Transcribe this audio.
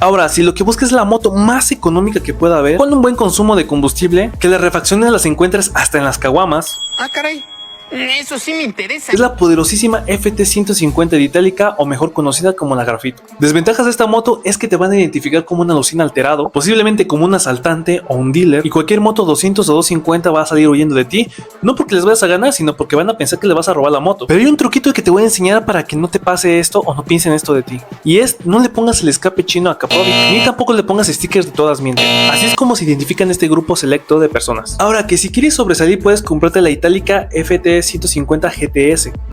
Ahora, si lo que buscas es la moto más económica que pueda haber, con un buen consumo de combustible, que las refacciones las encuentres hasta en las caguamas, Ah, caray. Eso sí me interesa. es la poderosísima FT150 de Itálica, o mejor conocida como la Grafito. Desventajas de esta moto es que te van a identificar como un alucín alterado, posiblemente como un asaltante o un dealer, y cualquier moto 200 o 250 va a salir huyendo de ti, no porque les vayas a ganar, sino porque van a pensar que le vas a robar la moto. Pero hay un truquito que te voy a enseñar para que no te pase esto o no piensen esto de ti, y es: no le pongas el escape chino a Capovic, ni tampoco le pongas stickers de todas mienten. Así es como se identifican este grupo selecto de personas. Ahora, que si quieres sobresalir puedes comprarte la Itálica FT150 GTS.